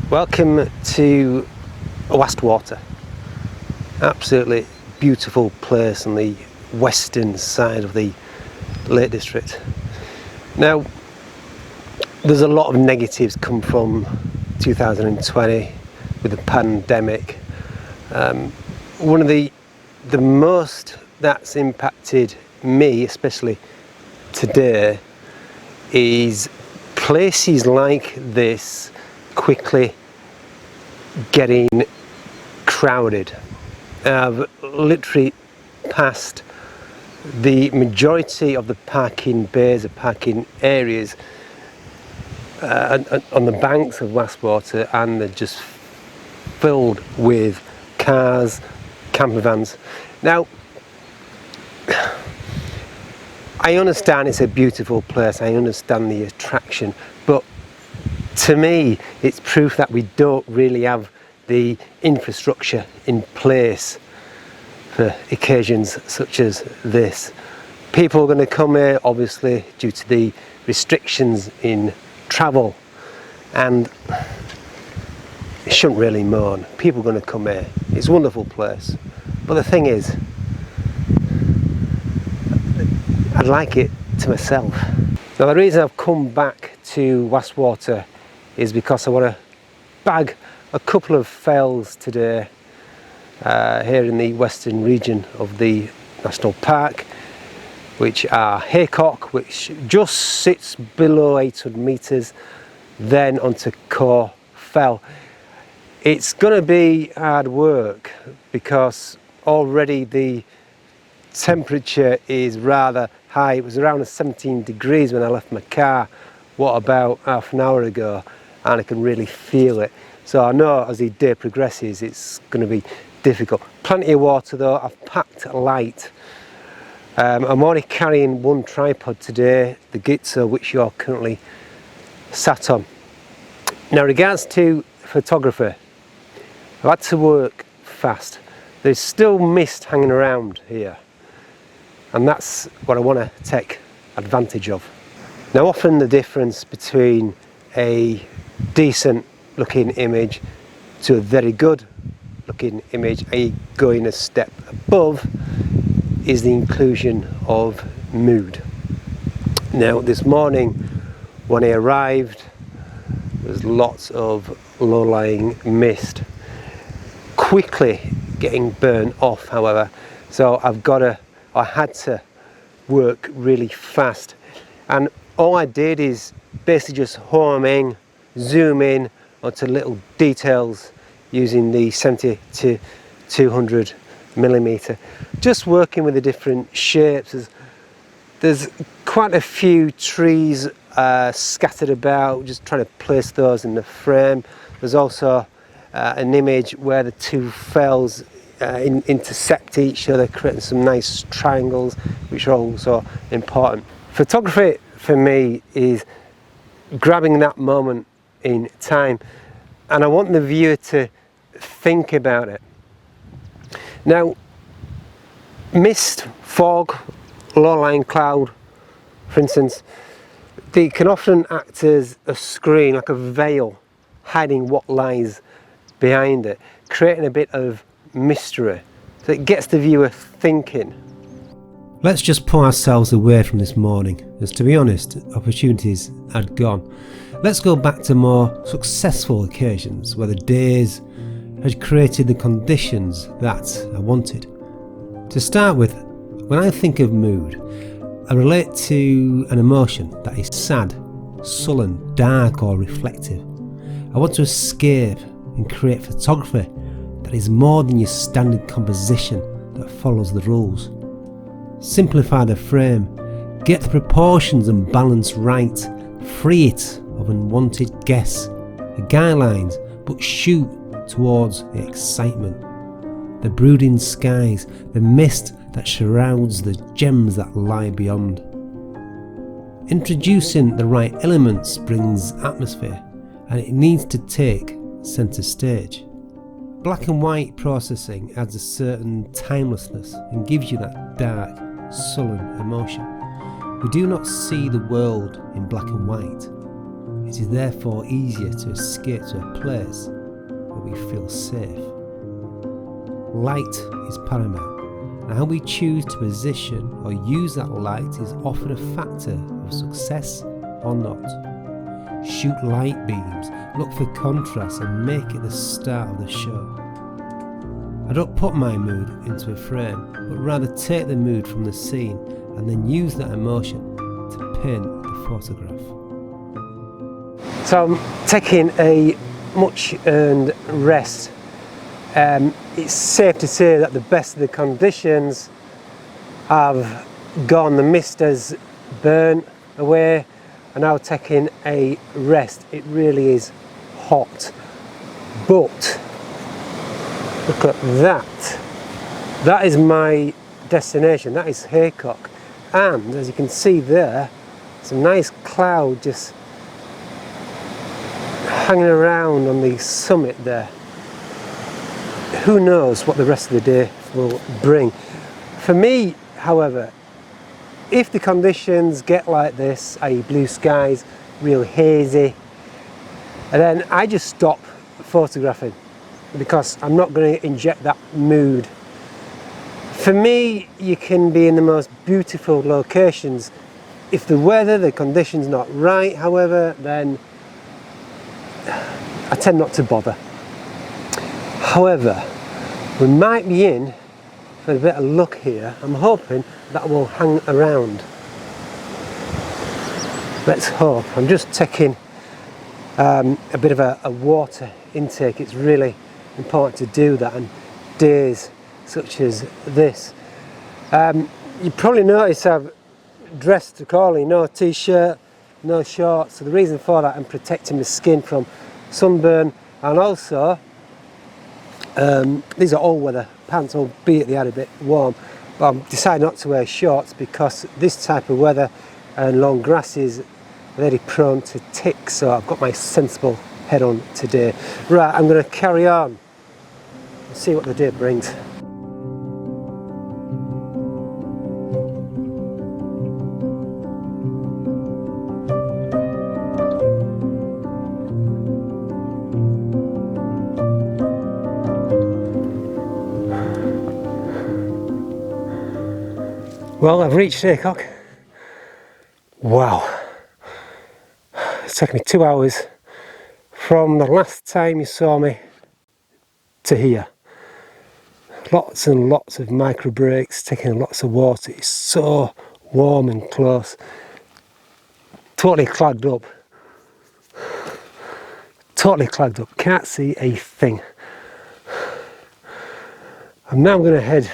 Welcome to Wastwater, absolutely beautiful place on the western side of the Lake District. Now, there's a lot of negatives come from 2020 with the pandemic. One of the most that's impacted me, especially today, is places like this quickly getting crowded. I've literally passed the majority of the parking bays, the parking areas on the banks of Wastwater, and they're just filled with cars, camper vans. Now, I understand it's a beautiful place, I understand the attraction, but to me it's proof that we don't really have the infrastructure in place for occasions such as this. People are going to come here obviously due to the restrictions in travel, and it shouldn't really moan. People are going to come here. It's a wonderful place, but the thing is, I'd like it to myself. Now, the reason I've come back to Wastwater is because I want to bag a couple of fells today here in the western region of the national park, which are Haycock, which just sits below 800 metres, then onto Core Fell. It's going to be hard work because already the temperature is rather high. It was around 17 degrees when I left my car, what, about half an hour ago, and I can really feel it. So I know as the day progresses it's going to be difficult. Plenty of water though. I've packed light. I'm only carrying one tripod today, the Gitzo, which you're currently sat on. Now, in regards to photography, I've had to work fast. There's still mist hanging around here, and that's what I want to take advantage of. Now, often the difference between a decent looking image to a very good looking image, i.e. going a step above, is the inclusion of mood. Now, this morning when I arrived, there's lots of low-lying mist, quickly getting burnt off, however, so I had to work really fast, and all I did is basically just home in, zoom in onto little details using the 70 to 200 millimeter, just working with the different shapes. There's quite a few trees scattered about, just trying to place those in the frame. There's also an image where the two fells intersect each other, creating some nice triangles, which are also important. Photography for me is grabbing that moment in time, and I want the viewer to think about it. Now, mist, fog, low-lying cloud, for instance, they can often act as a screen, like a veil, hiding what lies behind it, creating a bit of mystery, so it gets the viewer thinking. Let's just pull ourselves away from this morning, as to be honest, opportunities had gone. Let's go back to more successful occasions where the days had created the conditions that I wanted. To start with, when I think of mood, I relate to an emotion that is sad, sullen, dark or reflective. I want to escape and create photography that is more than your standard composition that follows the rules. Simplify the frame, get the proportions and balance right, free it of unwanted guess, the guidelines, but shoot towards the excitement. The brooding skies, the mist that shrouds the gems that lie beyond. Introducing the right elements brings atmosphere, and it needs to take centre stage. Black and white processing adds a certain timelessness and gives you that dark, sullen emotion. We do not see the world in black and white. It is therefore easier to escape to a place where we feel safe. Light is paramount, and how we choose to position or use that light is often a factor of success or not. Shoot light beams, look for contrast and make it the start of the show. I don't put my mood into a frame, but rather take the mood from the scene and then use that emotion to paint the photograph. So I'm taking a much earned rest. It's safe to say that the best of the conditions have gone. The mist has burnt away. I'm now taking a rest. It really is hot, but look at that. That is my destination. That is Haycock, and as you can see there, some nice cloud just hanging around on the summit there. Who knows what the rest of the day will bring. For me, however, if the conditions get like this, i.e. blue skies, real hazy, and then I just stop photographing because I'm not going to inject that mood. For me, you can be in the most beautiful locations. If the weather, the conditions not right, however, then I tend not to bother. However, we might be in for a bit of luck here. I'm hoping that will hang around. Let's hope. I'm just taking a bit of a water intake. It's really important to do that on days such as this. You probably notice I've dressed accordingly, no t-shirt, no shorts. So the reason for that, I'm protecting my skin from sunburn, and also these are all-weather pants, albeit they are a bit warm, but I've decided not to wear shorts because this type of weather and long grasses are very prone to ticks, so I've got my sensible head on today. Right, I'm going to carry on and see what the day brings. Well, I've reached Haycock. Wow. It's taken me 2 hours from the last time you saw me to here. Lots and lots of micro breaks, taking lots of water. It's so warm and close. Totally clagged up. Totally clagged up. Can't see a thing. I'm now going to head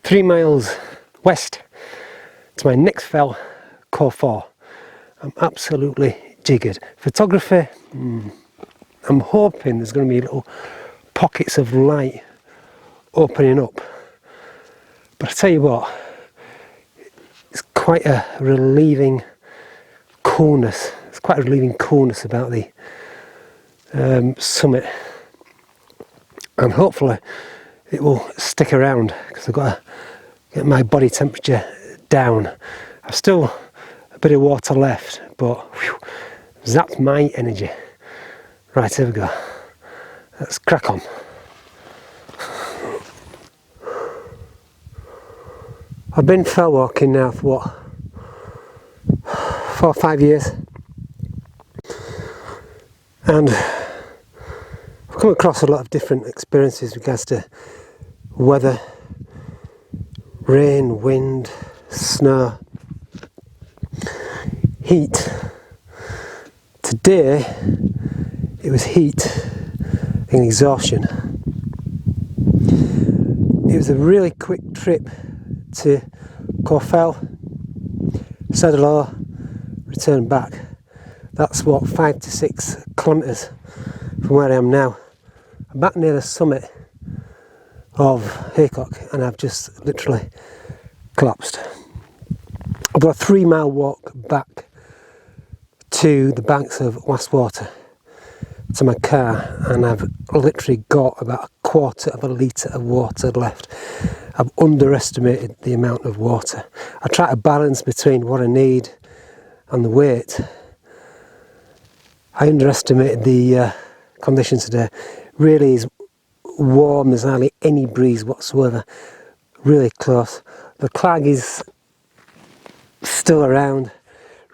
3 miles west to my next fell, Core 4. I'm absolutely jiggered. Photography, I'm hoping there's going to be little pockets of light opening up. But I tell you what, it's quite a relieving coolness. It's quite a relieving coolness about the summit. And hopefully it will stick around because I've got to get my body temperature down. I've still a bit of water left, but whew, that's my energy. Right, here we go. Let's crack on. I've been fell walking now for what, 4 or 5 years, and I've come across a lot of different experiences with regards to weather, rain, wind, snow, heat. Today it was heat and exhaustion. It was a really quick trip to Corfell, said hello, return back. That's what, 5 to 6 kilometres from where I am now. I'm back near the summit of Haycock and I've just literally collapsed. I've got a 3-mile walk back to the banks of Wastwater to my car, and I've literally got about 1/4 litre of water left. I've underestimated the amount of water. I try to balance between what I need and the weight, I underestimated the conditions today. Really is warm, there's hardly any breeze whatsoever, really close. The clag is still around.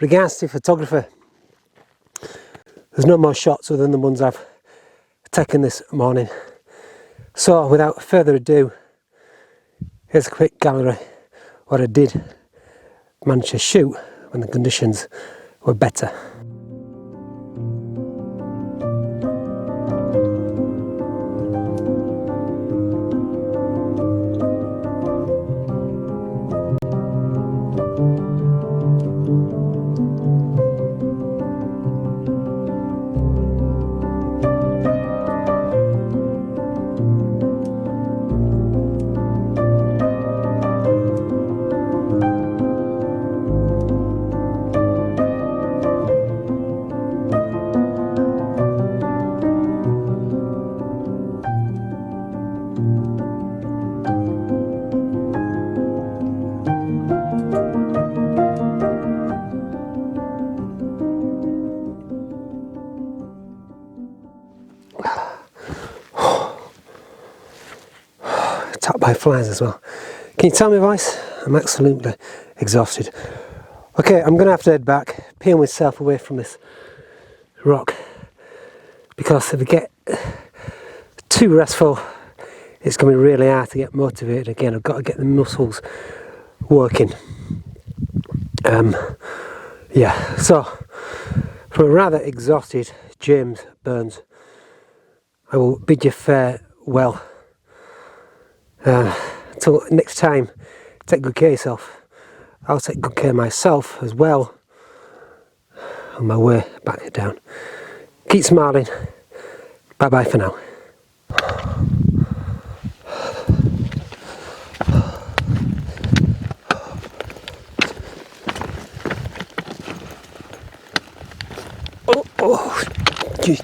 Regards to photography, there's no more shots other than the ones I've taken this morning. So without further ado, here's a quick gallery what I did manage to shoot when the conditions were better. Attacked by flies as well. Can you tell me, voice? I'm absolutely exhausted. Okay, I'm going to have to head back, peel myself away from this rock, because if I get too restful, it's going to be really hard to get motivated again. I've got to get the muscles working. Yeah, so from a rather exhausted James Burns, I will bid you farewell. Until next time, take good care of yourself. I'll take good care of myself as well on my way back down. Keep smiling. Bye bye for now. Oh, geez.